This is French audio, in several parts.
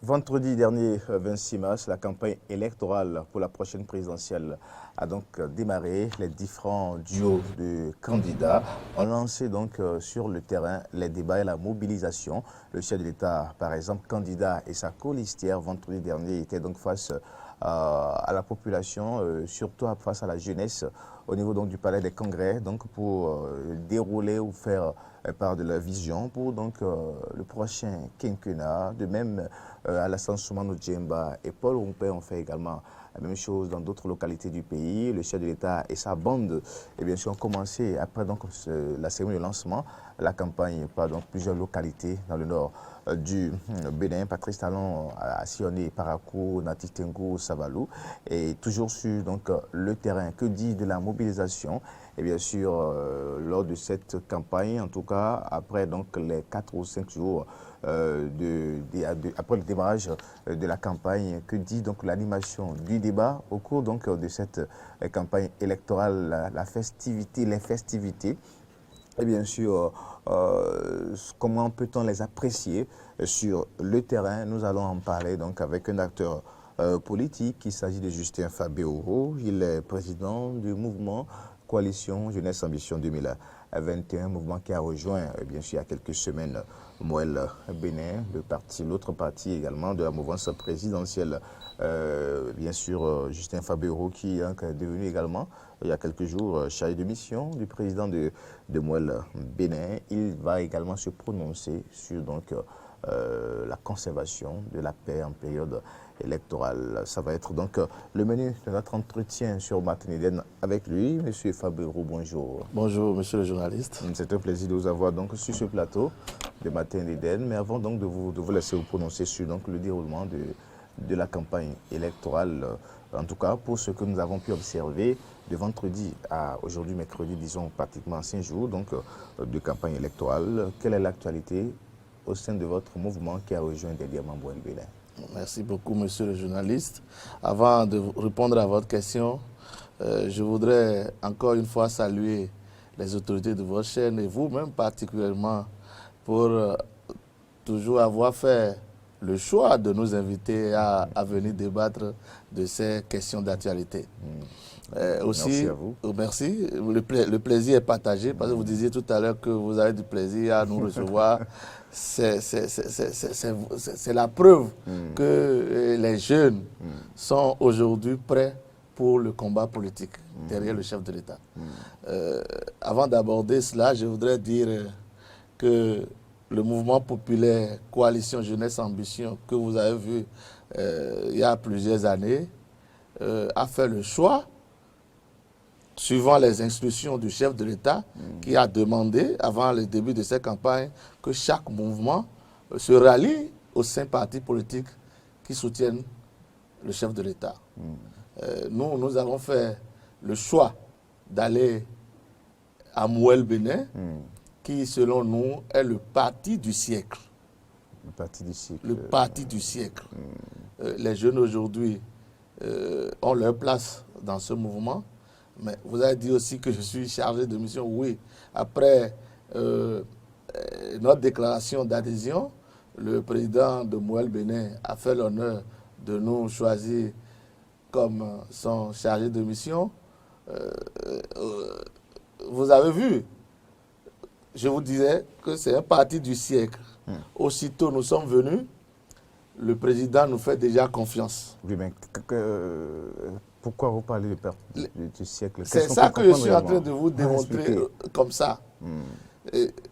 Vendredi dernier, 26 mars, la campagne électorale pour la prochaine présidentielle a donc démarré. Les différents duos de candidats ont lancé donc sur le terrain les débats et la mobilisation. Le chef de l'État, par exemple, candidat et sa colistière, vendredi dernier, était donc face à la population, surtout face à la jeunesse, au niveau donc du palais des congrès, donc pour dérouler ou faire part de leur vision pour donc le prochain quinquennat. De même, Alassane Soumano Djemba et Paul Rompé ont fait également la même chose dans d'autres localités du pays. Le chef de l'État et sa bande, et bien sûr, ont commencé, après donc, la cérémonie de lancement, la campagne par donc, plusieurs localités dans le nord du Bénin. Patrice Talon a sillonné Parakou, Nati Tengu, Savalou, et toujours sur donc, le terrain. Que dit de la mobilisation? Et bien sûr, lors de cette campagne, en tout cas, après donc, les 4 ou 5 jours après le démarrage de la campagne, que dit donc l'animation du débat au cours donc, de cette campagne électorale, la festivité, les festivités? Et bien sûr, comment peut-on les apprécier sur le terrain? Nous allons en parler donc avec un acteur politique. Il s'agit de Justin Fabéoro. Il est président du mouvement Coalition Jeunesse Ambition 2021, mouvement qui a rejoint, bien sûr, il y a quelques semaines, Moël Bénin, l'autre parti également de la mouvance présidentielle, bien sûr, Justin Fabéoro, qui est devenu également, il y a quelques jours, chargé de mission du président de Moël Bénin. Il va également se prononcer sur donc, la conservation de la paix en période électorale. Ça va être donc le menu de notre entretien sur Matin Eden avec lui. Monsieur Fabéoro, bonjour. Bonjour, monsieur le journaliste. C'est un plaisir de vous avoir donc sur ce plateau de Matin Eden. Mais avant donc de vous laisser vous prononcer sur donc, le déroulement de la campagne électorale, en tout cas pour ce que nous avons pu observer de vendredi à aujourd'hui, mercredi, disons pratiquement 5 jours donc, de campagne électorale, quelle est l'actualité au sein de votre mouvement qui a rejoint dernièrement Moël Bénin? Merci beaucoup, monsieur le journaliste. Avant de répondre à votre question, je voudrais encore une fois saluer les autorités de votre chaîne et vous-même particulièrement pour toujours avoir fait le choix de nous inviter à venir débattre de ces questions d'actualité. Aussi, merci à vous. Merci. Le plaisir est partagé parce que vous disiez tout à l'heure que vous avez du plaisir à nous recevoir. C'est la preuve que les jeunes sont aujourd'hui prêts pour le combat politique derrière le chef de l'État. Avant d'aborder cela, je voudrais dire que le mouvement populaire Coalition Jeunesse Ambition que vous avez vu il y a plusieurs années a fait le choix, suivant les instructions du chef de l'État, qui a demandé, avant le début de cette campagne, que chaque mouvement se rallie aux 5 partis politiques qui soutiennent le chef de l'État. Nous avons fait le choix d'aller à Moël Bénin, qui, selon nous, est le parti du siècle. Le parti du siècle. Le parti du siècle. Les jeunes aujourd'hui ont leur place dans ce mouvement. Mais vous avez dit aussi que je suis chargé de mission. Oui, après notre déclaration d'adhésion, le président de Moël Bénin a fait l'honneur de nous choisir comme son chargé de mission. Vous avez vu, je vous disais que c'est un parti du siècle. Aussitôt nous sommes venus, le président nous fait déjà confiance. Oui, mais pourquoi vous parlez du siècle? C'est ça que je suis en train de vous démontrer comme ça.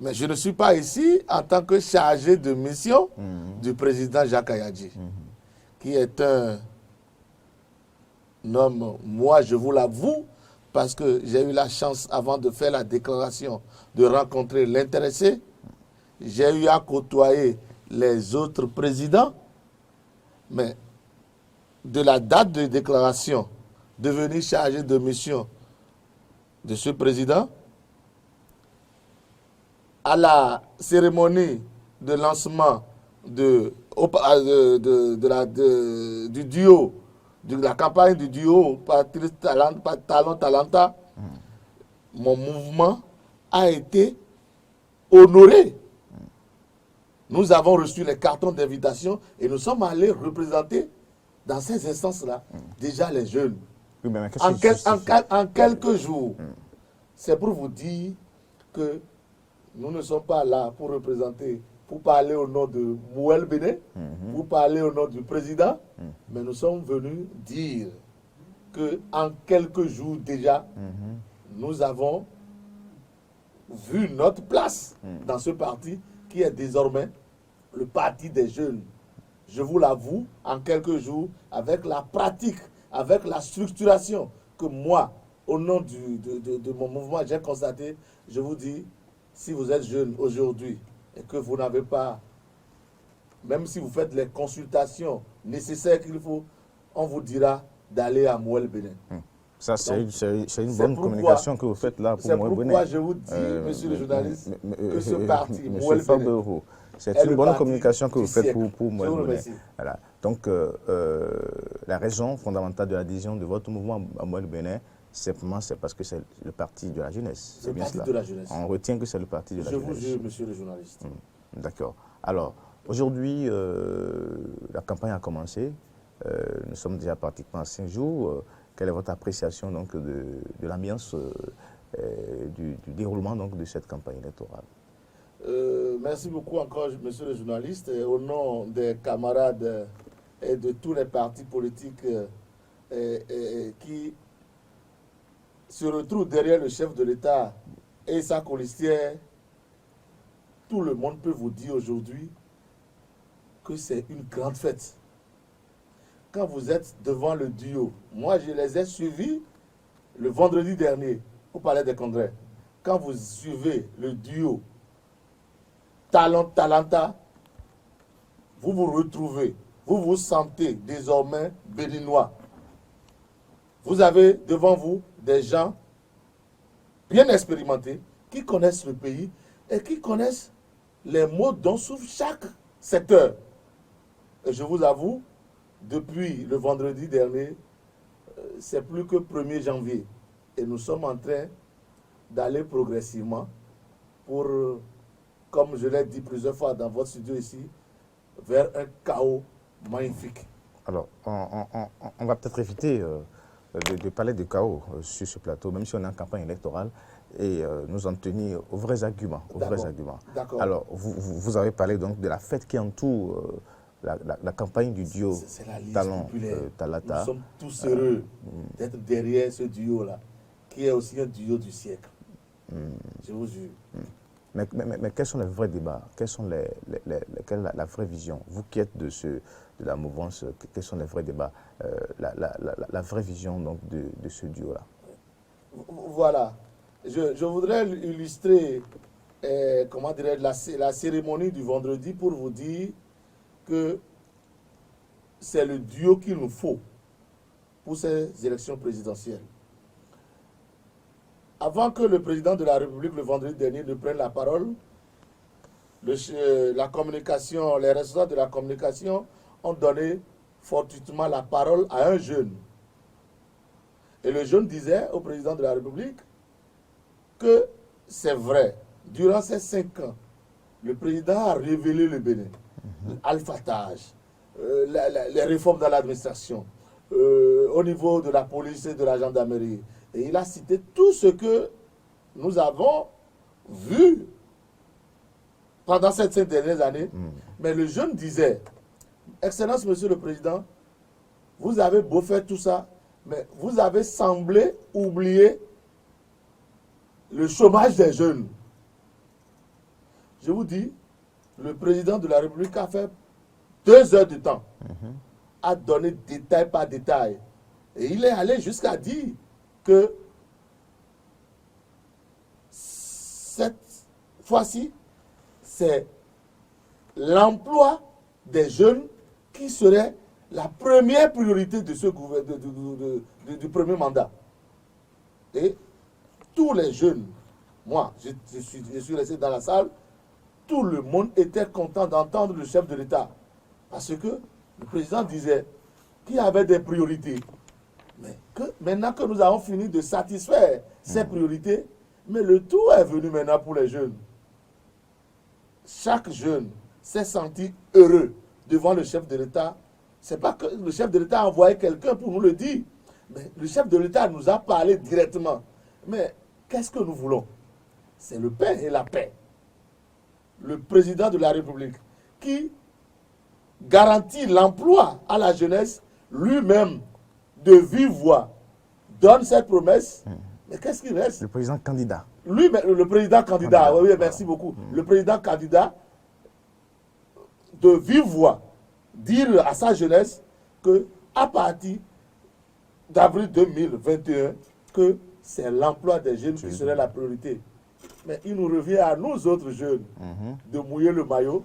Mais je ne suis pas ici en tant que chargé de mission du président Jacques Ayadji, qui est un homme, moi je vous l'avoue, parce que j'ai eu la chance, avant de faire la déclaration, de rencontrer l'intéressé. J'ai eu à côtoyer les autres présidents, mais de la date de déclaration, devenir chargé de mission de ce président, à la cérémonie de lancement du duo, de la campagne du duo Patrice Talon Talanta, mon mouvement a été honoré Nous avons reçu les cartons d'invitation et nous sommes allés représenter dans ces instances-là déjà les jeunes. Oui, mais qu'est-ce qui En quelques jours. C'est pour vous dire que nous ne sommes pas là pour représenter, pour parler au nom de Mouel Béné, pour parler au nom du président, mais nous sommes venus dire qu'en quelques jours déjà, nous avons vu notre place dans ce parti qui est désormais le parti des jeunes. Je vous l'avoue, en quelques jours, avec la pratique, avec la structuration que moi, au nom de mon mouvement, j'ai constaté, je vous dis, si vous êtes jeune aujourd'hui et que vous n'avez pas, même si vous faites les consultations nécessaires qu'il faut, on vous dira d'aller à Mouel Bénin. Ça, c'est une bonne communication que vous faites là pour Mouel Bénin. C'est pourquoi je vous dis, monsieur le journaliste, que ce parti, Mouel Bénin, c'est une bonne communication que vous faites pour Mouel Bénin. Voilà. Donc, la raison fondamentale de l'adhésion de votre mouvement à Mouel Bénin, simplement, c'est parce que c'est le parti de la jeunesse. C'est le parti de la jeunesse. On retient que c'est le parti de la jeunesse. Je vous jure, monsieur le journaliste. D'accord. Alors, aujourd'hui, la campagne a commencé. Nous sommes déjà pratiquement à 5 jours. Quelle est votre appréciation donc, de l'ambiance du déroulement donc, de cette campagne électorale? Merci beaucoup encore, monsieur le journaliste. Au nom des camarades et de tous les partis politiques qui se retrouvent derrière le chef de l'État et sa colistière, tout le monde peut vous dire aujourd'hui que c'est une grande fête. Quand vous êtes devant le duo, moi je les ai suivis le vendredi dernier au Palais des Congrès. Quand vous suivez le duo Talon-Talanta, vous vous retrouvez, vous vous sentez désormais béninois. Vous avez devant vous des gens bien expérimentés qui connaissent le pays et qui connaissent les mots dont souffre chaque secteur. Et je vous avoue, depuis le vendredi dernier, c'est plus que 1er janvier. Et nous sommes en train d'aller progressivement pour, comme je l'ai dit plusieurs fois dans votre studio ici, vers un chaos magnifique. Alors, on va peut-être éviter de parler de chaos sur ce plateau, même si on est en campagne électorale, et nous en tenir aux vrais arguments. D'accord. Alors, vous avez parlé donc de la fête qui entoure la campagne du duo Talon-Talata. Nous sommes tous heureux d'être derrière ce duo-là, qui est aussi un duo du siècle. Je vous jure. Mais quels sont les vrais débats? Quelle est la vraie vision? Vous qui êtes de la mouvance, quels sont les vrais débats? La vraie vision donc, de ce duo-là? Voilà. Je voudrais illustrer comment dirais-je, la cérémonie du vendredi pour vous dire que c'est le duo qu'il nous faut pour ces élections présidentielles. Avant que le président de la République, le vendredi dernier, ne prenne la parole, la communication, les responsables de la communication ont donné fortuitement la parole à un jeune. Et le jeune disait au président de la République que c'est vrai, durant ces 5 ans, le président a révélé le Bénin, l'alphatage, les réformes dans l'administration, au niveau de la police et de la gendarmerie. Et il a cité tout ce que nous avons vu pendant ces 5 dernières années. Mais le jeune disait, Excellence, Monsieur le Président, vous avez beau faire tout ça, mais vous avez semblé oublier le chômage des jeunes. Je vous dis, le président de la République a fait 2 heures de temps, a donné détail par détail. Et il est allé jusqu'à dire que cette fois-ci, c'est l'emploi des jeunes qui serait la première priorité de ce du premier mandat. Et tous les jeunes, moi, je suis resté dans la salle, tout le monde était content d'entendre le chef de l'État. Parce que le président disait qu'il y avait des priorités. Mais maintenant que nous avons fini de satisfaire ces priorités, mais le tout est venu maintenant pour les jeunes. Chaque jeune s'est senti heureux devant le chef de l'État. Ce n'est pas que le chef de l'État a envoyé quelqu'un pour nous le dire, mais le chef de l'État nous a parlé directement. Mais qu'est-ce que nous voulons? C'est le pain et la paix. Le président de la République qui garantit l'emploi à la jeunesse, lui-même, de vive voix, donne cette promesse. Mais qu'est-ce qu'il reste? Le président candidat. Lui, le président candidat, oui, merci beaucoup. Le président candidat, de vive voix, dire à sa jeunesse qu'à partir d'avril 2021, que c'est l'emploi des jeunes qui serait la priorité. Mais il nous revient à nous autres jeunes de mouiller le maillot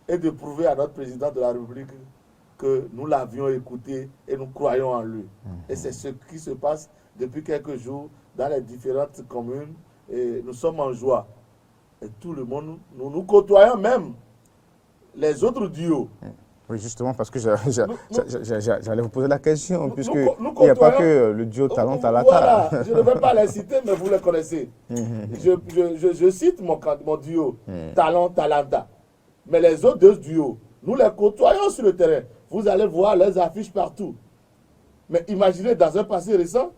et de prouver à notre président de la République que nous l'avions écouté et nous croyons en lui. Et c'est ce qui se passe depuis quelques jours dans les différentes communes. Et nous sommes en joie. Et tout le monde, nous côtoyons même les autres duos. Oui, justement, parce que j'allais vous poser la question, puisqu'il nous n'y a pas que le duo Talon-Talata. Voilà, je ne vais pas les citer, mais vous les connaissez. Je cite mon duo, Talon-Talanta. Mais les autres deux duos, nous les côtoyons sur le terrain. Vous allez voir les affiches partout. Mais imaginez, dans un passé récent,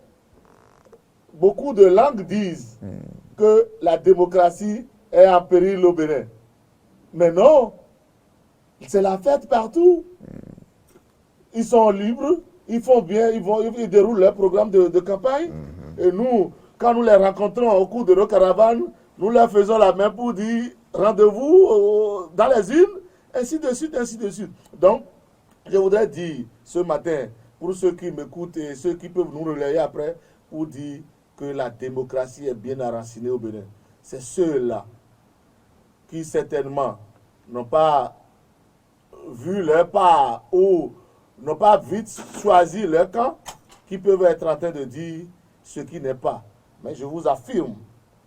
beaucoup de langues disent que la démocratie est en péril au Bénin. Mais non, c'est la fête partout. Ils sont libres, ils font bien, ils déroulent leur programme de campagne. Et nous, quand nous les rencontrons au cours de nos caravanes, nous leur faisons la main pour dire rendez-vous dans les îles, ainsi de suite, ainsi de suite. Donc, je voudrais dire ce matin, pour ceux qui m'écoutent et ceux qui peuvent nous relayer après, pour dire que la démocratie est bien enracinée au Bénin. C'est ceux-là qui certainement n'ont pas vu leur part ou n'ont pas vite choisi leur camp qui peuvent être en train de dire ce qui n'est pas. Mais je vous affirme,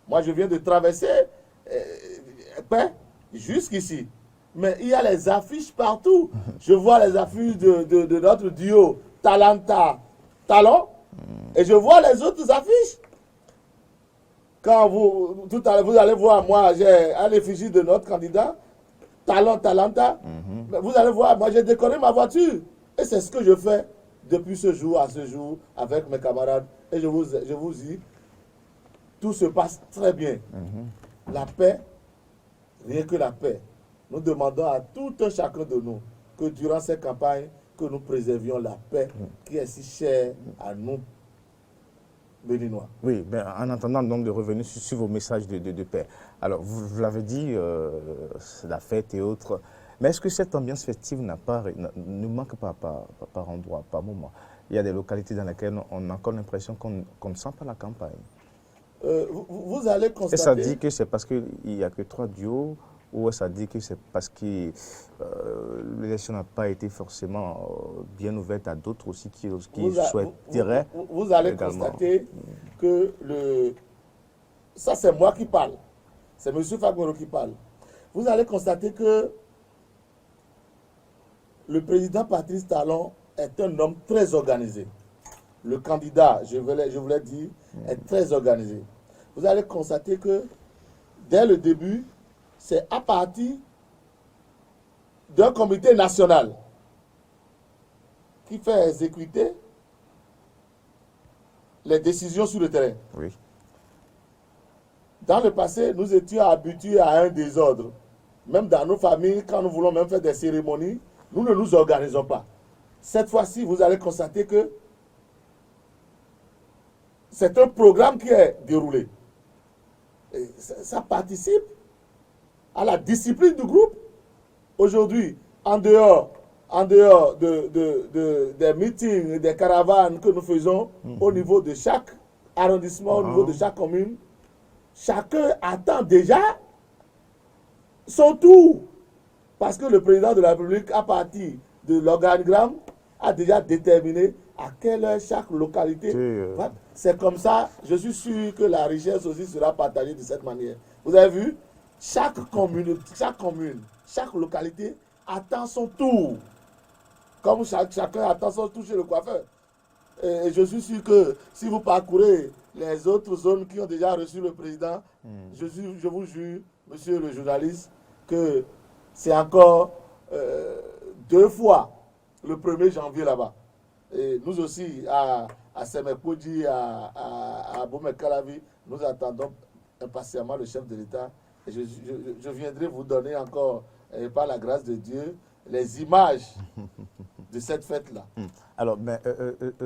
moi je viens de traverser jusqu'ici. Mais il y a les affiches partout. Je vois les affiches de notre duo Talon, et je vois les autres affiches. Quand tout à l'heure, vous allez voir, moi, j'ai à l'effigie de notre candidat, Talanta. Vous allez voir, moi, j'ai décoré ma voiture. Et c'est ce que je fais depuis ce jour à ce jour avec mes camarades. Et je vous dis, tout se passe très bien. La paix, rien que la paix. Nous demandons à tout un chacun de nous que durant ces campagnes, que nous préservions la paix qui est si chère à nous, Béninois. Oui, ben, en attendant donc de revenir sur vos messages de paix. Alors, vous l'avez dit, la fête et autres. Mais est-ce que cette ambiance festive ne manque pas par endroit, par moment? Il y a des localités dans lesquelles on a encore l'impression qu'on ne sent pas la campagne. Vous allez constater... Et ça dit que c'est parce qu'il n'y a que 3 duos, ou ça dit que c'est parce que l'élection n'a pas été forcément bien ouverte à d'autres aussi qui souhaiteraient. Vous allez également constater que ça c'est moi qui parle, c'est M. Fagmero qui parle. Vous allez constater que le président Patrice Talon est un homme très organisé. Le candidat, je vous l'ai dit, est très organisé. Vous allez constater que dès le début, c'est à partir d'un comité national qui fait exécuter les décisions sur le terrain. Oui. Dans le passé, nous étions habitués à un désordre. Même dans nos familles, quand nous voulons même faire des cérémonies, nous ne nous organisons pas. Cette fois-ci, vous allez constater que c'est un programme qui est déroulé. Et ça participe à la discipline du groupe. Aujourd'hui, en dehors des meetings et des caravanes que nous faisons au niveau de chaque arrondissement, au niveau de chaque commune, chacun attend déjà son tour. Parce que le président de la République, à partir de l'organigramme, a déjà déterminé à quelle heure chaque localité. C'est comme ça, je suis sûr que la richesse aussi sera partagée de cette manière. Vous avez vu? Chaque commune, chaque localité attend son tour. Comme chacun attend son tour chez le coiffeur. Et je suis sûr que si vous parcourez les autres zones qui ont déjà reçu le président, je vous jure, monsieur le journaliste, que c'est encore 2 fois le 1er janvier là-bas. Et nous aussi, à Semekodi, à Bomekalavi, nous attendons impatiemment le chef de l'État. Et je viendrai vous donner encore, par la grâce de Dieu, les images de cette fête-là. Alors, mais,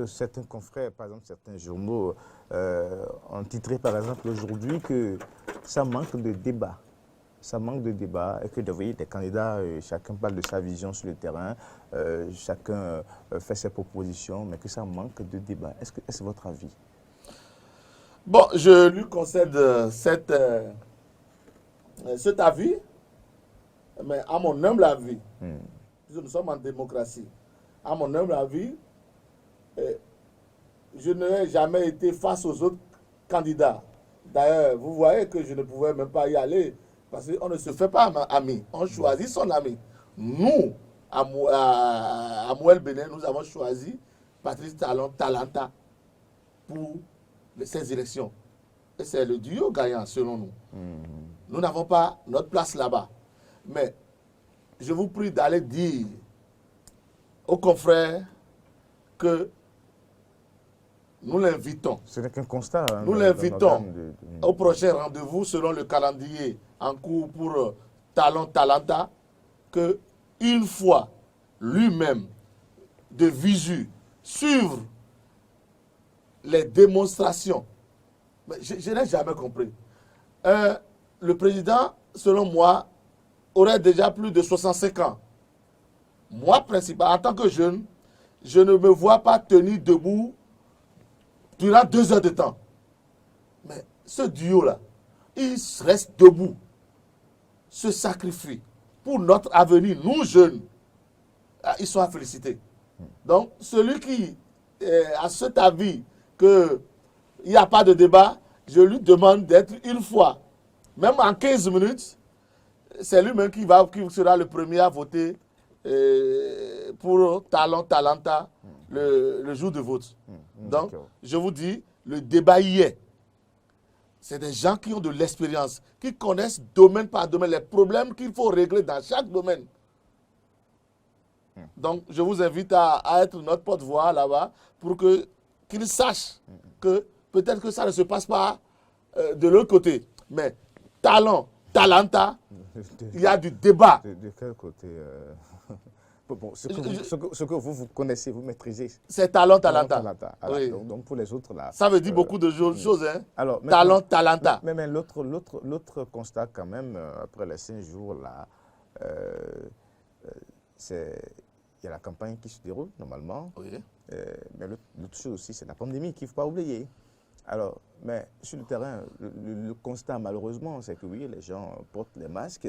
certains confrères, par exemple, certains journaux ont titré, par exemple, aujourd'hui que ça manque de débat. Ça manque de débat et que, vous voyez, des candidats, chacun parle de sa vision sur le terrain, chacun fait ses propositions, mais que ça manque de débat. Est-ce votre avis? Bon, je lui concède cet avis, mais à mon humble avis, nous sommes en démocratie, à mon humble avis, je n'ai jamais été face aux autres candidats. D'ailleurs, vous voyez que je ne pouvais même pas y aller parce qu'on ne se fait pas ami, on choisit son ami. Nous, à Mouel Bénin, nous avons choisi Patrice Talanta pour ces élections. Et c'est le duo gagnant selon nous. Nous n'avons pas notre place là-bas. Mais je vous prie d'aller dire aux confrères que nous l'invitons. Ce n'est qu'un constat. Hein, nous l'invitons au prochain rendez-vous selon le calendrier en cours pour Talanta, que une fois lui-même de visu suivre les démonstrations. Mais je n'ai jamais compris. Le président, selon moi, aurait déjà plus de 65 ans. Moi, principalement, en tant que jeune, je ne me vois pas tenir debout durant 2 heures de temps. Mais ce duo-là, il reste debout, se sacrifie pour notre avenir, nous jeunes. Ils sont à féliciter. Donc, celui qui a cet avis qu'il n'y a pas de débat, je lui demande d'être une fois, même en 15 minutes, c'est lui-même qui sera le premier à voter pour Talanta le jour de vote. Donc, je vous dis, le débat y est. C'est des gens qui ont de l'expérience, qui connaissent domaine par domaine les problèmes qu'il faut régler dans chaque domaine. Donc, je vous invite à être notre porte-voix là-bas pour qu'ils sachent que peut-être que ça ne se passe pas de l'autre côté. Mais Talanta, il y a du débat. De quel côté Bon, ce que vous connaissez, vous maîtrisez. C'est Talanta. Alors, Oui. donc pour les autres là. Ça veut dire beaucoup de choses. Hein? Alors, Talanta. Mais l'autre constat quand même, après les 5 jours là, il y a la campagne qui se déroule normalement. Oui. Mais l'autre chose aussi, c'est la pandémie qu'il ne faut pas oublier. Alors, mais sur le terrain, le constat malheureusement, c'est que oui, les gens portent les masques,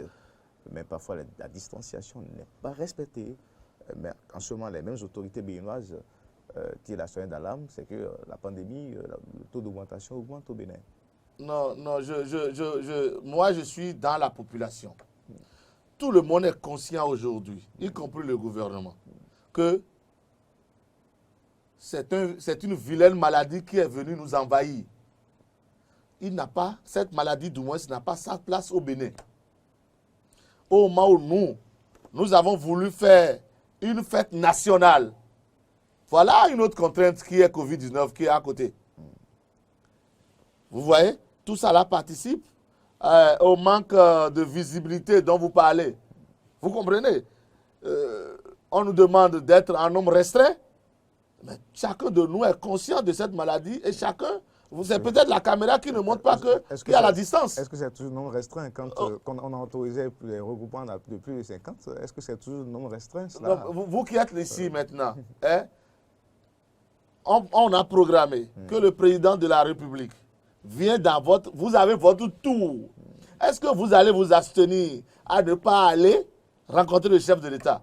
mais parfois la distanciation n'est pas respectée. Mais en ce moment, les mêmes autorités béninoises tirent la sonnette d'alarme, c'est que la pandémie, le taux d'augmentation augmente au Bénin. Non, moi je suis dans la population. Tout le monde est conscient aujourd'hui, y compris le gouvernement, que c'est une vilaine maladie qui est venue nous envahir. Cette maladie du moins n'a pas sa place au Bénin. Au moment où nous avons voulu faire une fête nationale, voilà une autre contrainte qui est Covid-19 qui est à côté. Vous voyez, tout ça là participe au manque de visibilité dont vous parlez. Vous comprenez? On nous demande d'être un nombre restreint, mais chacun de nous est conscient de cette maladie et chacun, c'est peut-être la caméra qui ne montre pas qu'il y a la distance. Est-ce que c'est toujours non restreint quand on a autorisé les regroupements de plus de 50? Est-ce que c'est toujours non restreint cela? Donc, vous qui êtes ici maintenant, hein, on a programmé que le président de la République vient vous avez votre tour. Est-ce que vous allez vous abstenir à ne pas aller rencontrer le chef de l'État?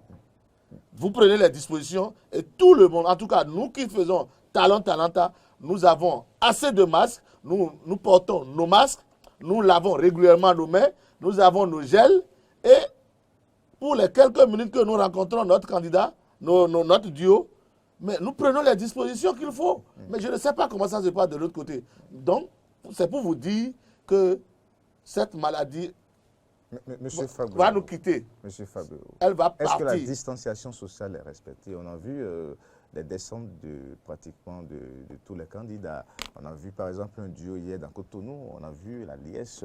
Vous prenez les dispositions et tout le monde, en tout cas nous qui faisons Talanta, nous avons assez de masques, nous portons nos masques, nous lavons régulièrement nos mains, nous avons nos gels et pour les quelques minutes que nous rencontrons notre candidat, notre duo, mais nous prenons les dispositions qu'il faut. Mais je ne sais pas comment ça se passe de l'autre côté. Donc, c'est pour vous dire que cette maladie Monsieur Fabio, va nous quitter. Monsieur Fabio, Elle va est-ce que la partir. distanciation sociale est respectée? On a vu les descentes pratiquement de tous les candidats. On a vu par exemple un duo hier dans Cotonou, on a vu la liesse,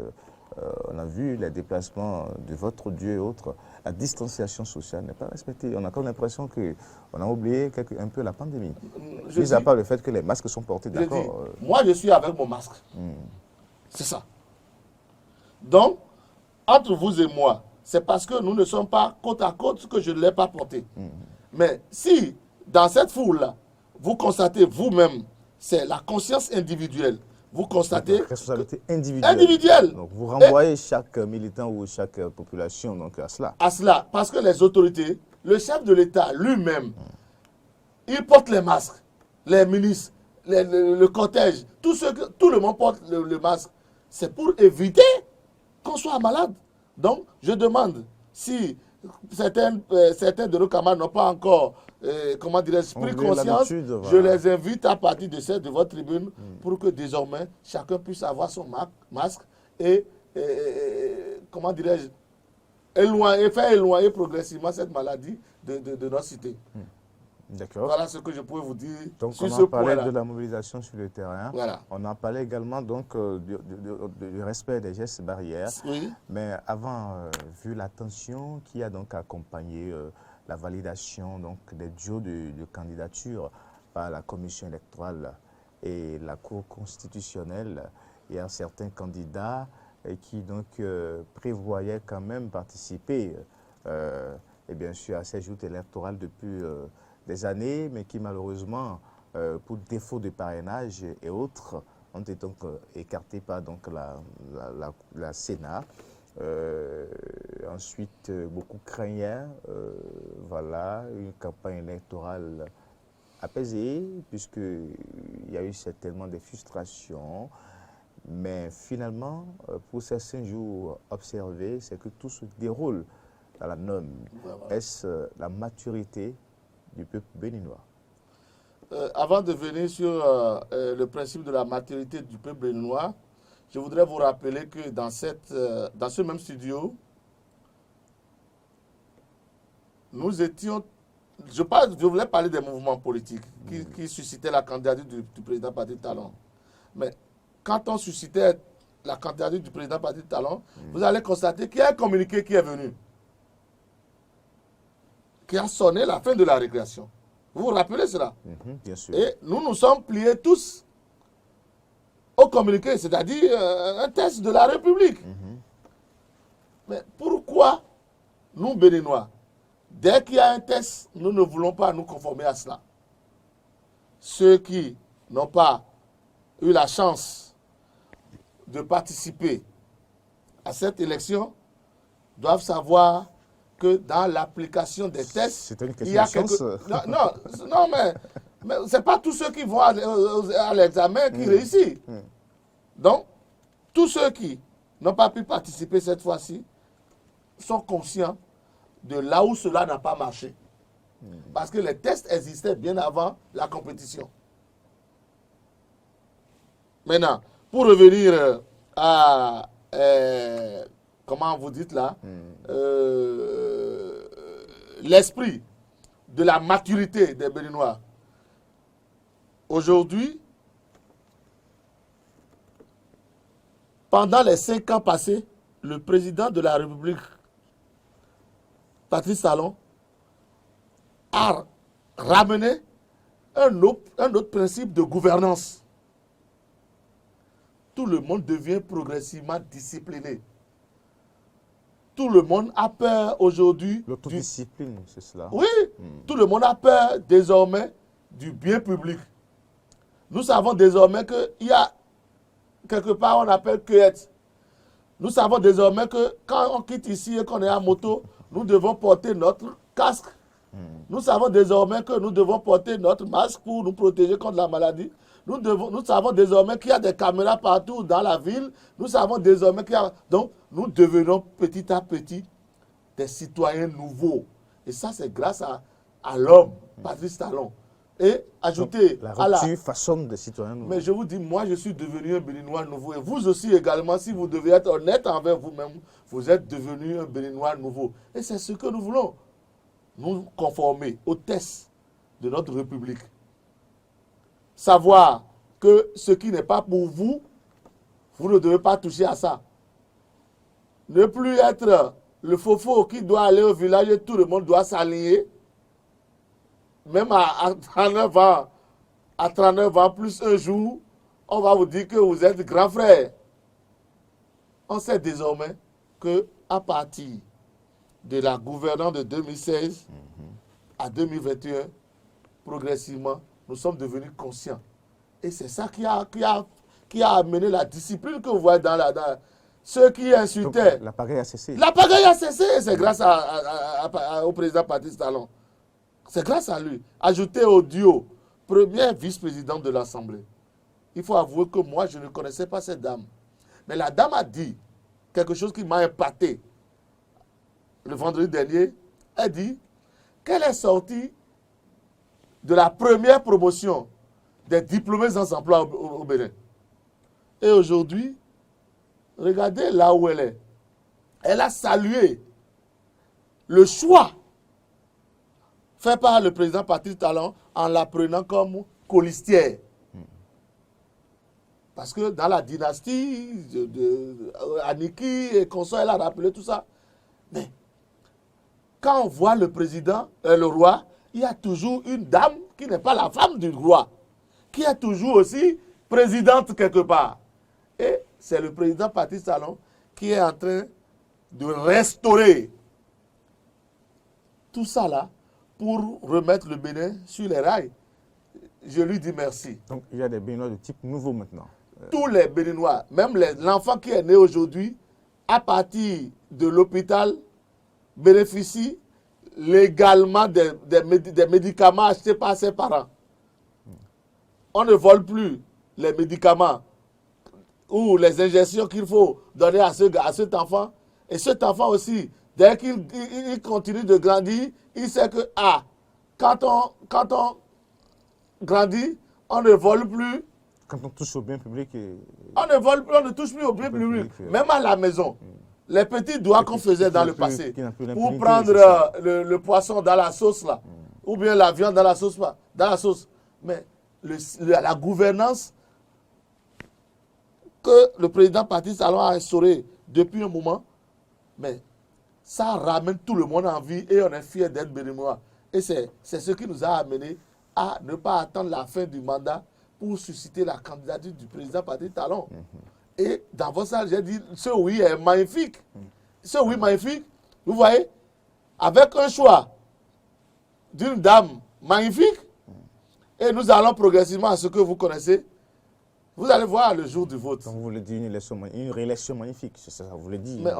on a vu les déplacements de votre duo et autres. La distanciation sociale n'est pas respectée. On a comme l'impression qu'on a oublié un peu la pandémie. Mis à part le fait que les masques sont portés, d'accord. Moi, je suis avec mon masque. C'est ça. Donc, entre vous et moi, c'est parce que nous ne sommes pas côte à côte que je ne l'ai pas porté. Mais si, dans cette foule-là, vous constatez vous-même, c'est la conscience individuelle, vous constatez... La responsabilité individuelle. Individuelle. Donc, vous renvoyez chaque militant ou chaque population donc, à cela. À cela, parce que les autorités, le chef de l'État lui-même, il porte les masques, les ministres, le cortège, tout le monde porte le masque. C'est pour éviter qu'on soit malade. Donc, je demande si certains de nos camarades n'ont pas encore, comment dirais-je, pris conscience, je les invite à partir de votre tribune pour que désormais, chacun puisse avoir son masque et comment dirais-je, faire éloigner progressivement cette maladie de notre cité. D'accord. Voilà ce que je pouvais vous dire donc, sur on ce a parlé point-là. de la mobilisation sur le terrain. Voilà. On a parlé également donc, du respect des gestes barrières. Oui. Mais avant, vu la tension qui a donc accompagné la validation donc, des duos de candidature par la commission électorale et la Cour constitutionnelle, il y a certains candidats qui donc prévoyaient quand même participer et bien sûr à ces joutes électorales depuis des années, mais qui malheureusement, pour défaut de parrainage et autres, ont été donc écartés par donc, la Sénat. Ensuite, beaucoup craignaient voilà, une campagne électorale apaisée, puisqu'il y a eu certainement des frustrations. Mais finalement, pour ces 5 jours observés, c'est que tout se déroule dans la norme. Voilà. Est-ce la maturité du peuple béninois? Avant de venir sur le principe de la maturité du peuple béninois, je voudrais vous rappeler que dans ce même studio, nous étions... Je voulais parler des mouvements politiques qui suscitaient la candidature du président Patrice Talon. Mais quand on suscitait la candidature du président Patrice Talon, vous allez constater qu'il y a un communiqué qui est venu, qui a sonné la fin de la récréation. Vous vous rappelez cela? Bien sûr. Et nous nous sommes pliés tous au communiqué, c'est-à-dire un texte de la République. Mais pourquoi nous, Béninois, dès qu'il y a un texte, nous ne voulons pas nous conformer à cela? Ceux qui n'ont pas eu la chance de participer à cette élection doivent savoir que dans l'application des tests, il y a quelques... Non, mais ce n'est pas tous ceux qui vont à l'examen qui réussissent. Donc, tous ceux qui n'ont pas pu participer cette fois-ci sont conscients de là où cela n'a pas marché. Parce que les tests existaient bien avant la compétition. Maintenant, pour revenir à... comment vous dites là, l'esprit de la maturité des Béninois. Aujourd'hui, pendant les 5 ans passés, le président de la République, Patrice Talon, a ramené un autre principe de gouvernance. Tout le monde devient progressivement discipliné. Tout le monde a peur aujourd'hui. L'autodiscipline, c'est cela. Oui, tout le monde a peur désormais du bien public. Nous savons désormais qu'il y a quelque part on appelle cueillette. Nous savons désormais que quand on quitte ici et qu'on est en moto, nous devons porter notre casque. Nous savons désormais que nous devons porter notre masque pour nous protéger contre la maladie. Nous savons désormais qu'il y a des caméras partout dans la ville. Nous savons désormais qu'il y a... Donc, nous devenons petit à petit des citoyens nouveaux. Et ça, c'est grâce à l'homme, Patrice Talon. et ajouter la à la... rupture façonne des citoyens nouveaux. Mais je vous dis, moi, je suis devenu un Béninois nouveau. Et vous aussi également, si vous devez être honnête envers vous-même, vous êtes devenu un Béninois nouveau. Et c'est ce que nous voulons. Nous conformer aux tests de notre République. Savoir que ce qui n'est pas pour vous, vous ne devez pas toucher à ça. Ne plus être le faux qui doit aller au village et tout le monde doit s'aligner. Même à 39 ans, à 39 ans plus un jour, on va vous dire que vous êtes grand frère. On sait désormais que à partir de la gouvernance de 2016 à 2021, progressivement, nous sommes devenus conscients. Et c'est ça qui a amené la discipline que vous voyez dans ceux qui insultaient. Donc, la pagaille a cessé. La pagaille a cessé, et c'est grâce au président Patrice Talon. C'est grâce à lui. Ajouté au duo, premier vice-président de l'Assemblée. Il faut avouer que moi, je ne connaissais pas cette dame. Mais la dame a dit quelque chose qui m'a impacté. Le vendredi dernier, elle dit qu'elle est sortie de la première promotion des diplômés sans emploi au Bénin. Et aujourd'hui, regardez là où elle est. Elle a salué le choix fait par le président Patrice Talon en la prenant comme colistière. Parce que dans la dynastie Aniki et consorts, elle a rappelé tout ça. Mais quand on voit le président, le roi, il y a toujours une dame qui n'est pas la femme du roi, qui est toujours aussi présidente quelque part. Et c'est le président Patrice Talon qui est en train de restaurer tout ça là pour remettre le Bénin sur les rails. Je lui dis merci. Donc il y a des Béninois de type nouveau maintenant. Tous les Béninois, même l'enfant qui est né aujourd'hui, à partir de l'hôpital, bénéficie légalement des médicaments achetés par ses parents. On ne vole plus les médicaments ou les injections qu'il faut donner à cet enfant. Et cet enfant aussi, dès qu'il continue de grandir, il sait que quand on grandit, on ne vole plus. Quand on touche au bien public... On ne vole plus, on ne touche plus au bien public. Même à la maison. Les petits doigts qu'on faisait dans le passé, pour prendre le poisson dans la sauce là, ou bien la viande dans la sauce. Mais la gouvernance que le président Patrice Talon a instaurée depuis un moment, mais ça ramène tout le monde en vie et on est fiers d'être béninois. Et c'est ce qui nous a amené à ne pas attendre la fin du mandat pour susciter la candidature du président Patrice Talon. Et dans votre salle, j'ai dit, ce oui est magnifique. Ce oui magnifique, vous voyez, avec un choix d'une dame magnifique, et nous allons progressivement à ce que vous connaissez. Vous allez voir le jour du vote. Donc vous voulez dire une réélection magnifique, c'est ça, vous voulez dire. Mais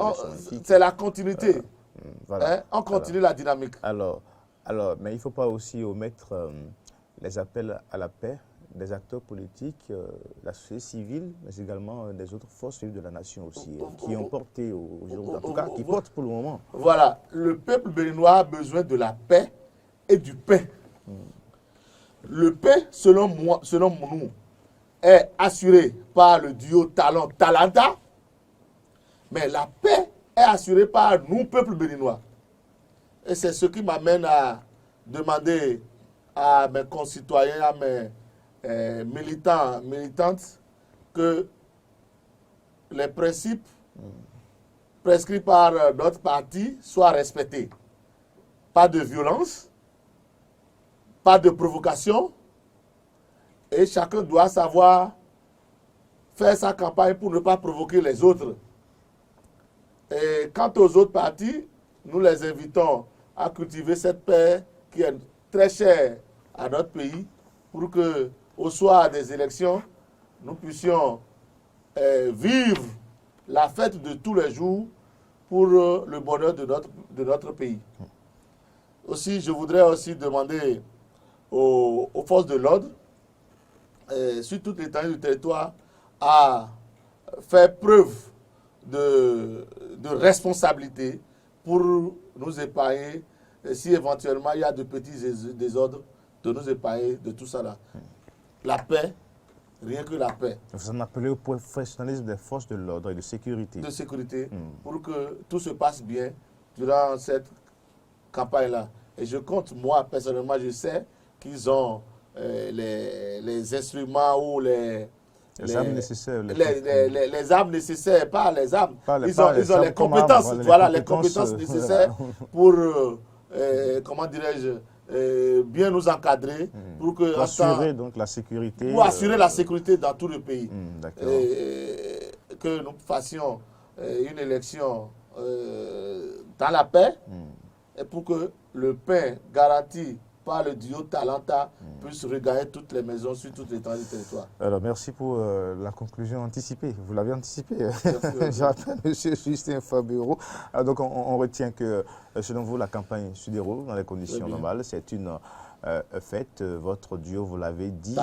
c'est la continuité. Voilà. Hein? On continue la dynamique. Alors, mais il ne faut pas aussi omettre les appels à la paix des acteurs politiques, la société civile, mais également des autres forces de la nation aussi, qui ont porté aujourd'hui, en tout cas, qui portent pour le moment. Voilà, le peuple béninois a besoin de la paix et du pain. Le pain, selon nous, est assuré par le duo Talon-Talanta, mais la paix est assurée par nous, peuple béninois. Et c'est ce qui m'amène à demander à mes concitoyens, à mes militantes, que les principes prescrits par notre parti soient respectés. Pas de violence, pas de provocation, et chacun doit savoir faire sa campagne pour ne pas provoquer les autres. Et quant aux autres partis, nous les invitons à cultiver cette paix qui est très chère à notre pays pour que, au soir des élections, nous puissions vivre la fête de tous les jours pour le bonheur de notre pays. Aussi, je voudrais aussi demander aux forces de l'ordre, sur toute l'étendue du territoire, à faire preuve de responsabilité pour nous épargner si éventuellement il y a de petits désordres de nous épargner de tout ça là. La paix, rien que la paix. Vous en appelez au professionnalisme des forces de l'ordre et de sécurité. De sécurité, pour que tout se passe bien durant cette campagne-là. Et je compte, moi, personnellement, je sais qu'ils ont les instruments ou les armes nécessaires. Les armes nécessaires, pas les armes. Ils ont les compétences, les compétences nécessaires pour, comment dirais-je, bien nous encadrer pour que assurer donc la sécurité. Pour assurer la sécurité dans tout le pays. Que nous fassions une élection dans la paix et pour que le pain garanti par le duo Talanta puisse regagner toutes les maisons sur toute l'étendue du territoire. Alors, merci pour la conclusion anticipée. Vous l'avez anticipée. Je rappelle, M. Justin Fabioro. Donc, on retient que, selon vous, la campagne se déroule dans les conditions normales. C'est une fête. Votre duo, vous l'avez dit,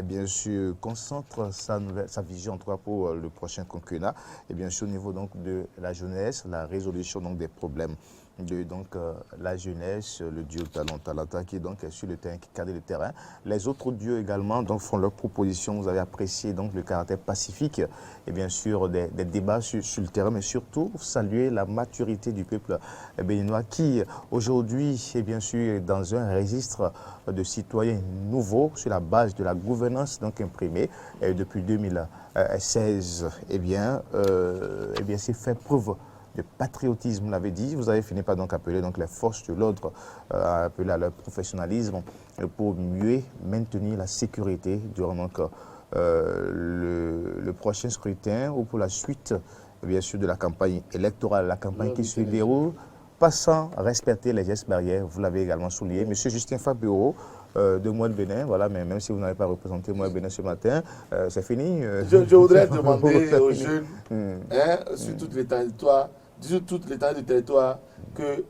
bien sûr, concentre sa vision, en tout cas, pour le prochain quinquennat. Et bien sûr, au niveau donc, de la jeunesse, la résolution donc, des problèmes de la jeunesse, le duo Talanta qui est donc sur le terrain, qui cadre le terrain. Les autres duos également donc, font leurs propositions. Vous avez apprécié donc, le caractère pacifique et bien sûr des débats sur le terrain, mais surtout saluer la maturité du peuple béninois qui aujourd'hui est bien sûr dans un registre de citoyens nouveaux sur la base de la gouvernance donc imprimée depuis 2016. C'est fait preuve de patriotisme, vous l'avez dit. Vous avez fini par donc appeler donc les forces de l'ordre, appeler à leur professionnalisme pour mieux maintenir la sécurité durant donc, le prochain scrutin ou pour la suite, bien sûr, de la campagne électorale, la campagne qui se déroule, pas sans respecter les gestes barrières. Vous l'avez également souligné. Monsieur Justin Fabioro, de Mouelle Bénin, voilà, mais même si vous n'avez pas représenté Mouelle Bénin ce matin, c'est fini. Je voudrais demander aux jeunes, sur toute l'étendue du territoire, que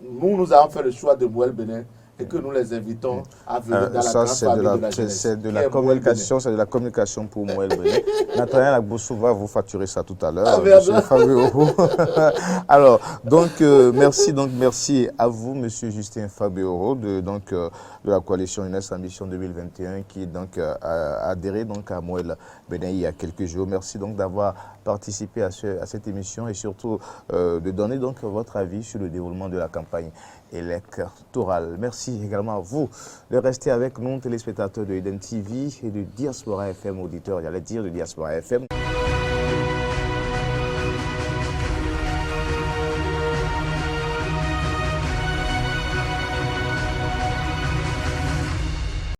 nous avons fait le choix de Mouelle Bénin et que nous les invitons à venir dans la grande famille de la jeunesse. C'est de la communication, c'est de la communication pour Mouelle Bénin. Nathaniel Agboussou va vous facturer ça tout à l'heure, monsieur Fabioro. Alors, donc, merci à vous, monsieur Justin Fabioro, de la coalition Jeunesse Ambition 2021, qui donc a adhéré donc à Mouelle Bénin il y a quelques jours. Merci donc d'avoir participé à cette émission et surtout de donner donc votre avis sur le déroulement de la campagne électorale. Merci également à vous de rester avec nous, téléspectateurs de Eden TV et de Diaspora FM, auditeurs, j'allais dire de Diaspora FM.